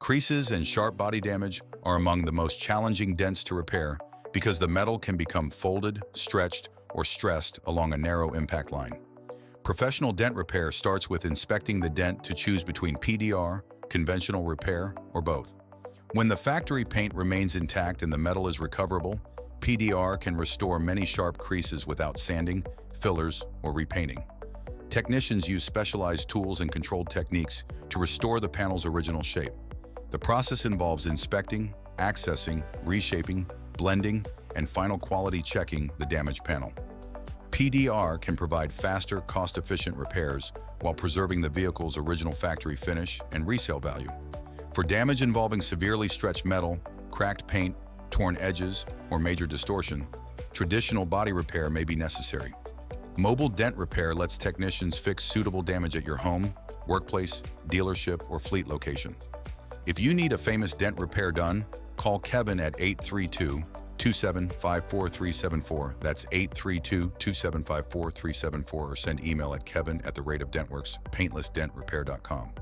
Creases and sharp body damage are among the most challenging dents to repair because the metal can become folded, stretched, or stressed along a narrow impact line. Professional dent repair starts with inspecting the dent to choose between PDR, conventional repair, or both. When the factory paint remains intact and the metal is recoverable, PDR can restore many sharp creases without sanding, fillers, or repainting. Technicians use specialized tools and controlled techniques to restore the panel's original shape. The process involves inspecting, accessing, reshaping, blending, and final quality checking the damaged panel. PDR can provide faster, cost-efficient repairs while preserving the vehicle's original factory finish and resale value. For damage involving severely stretched metal, cracked paint, torn edges, or major distortion, traditional body repair may be necessary. Mobile dent repair lets technicians fix suitable damage at your home, workplace, dealership, or fleet location. If you need a famous dent repair done, call Kevin at 832-2754374. That's 832-2754374, or send email at kevin@DentWerx Paintless Dent Repair.com.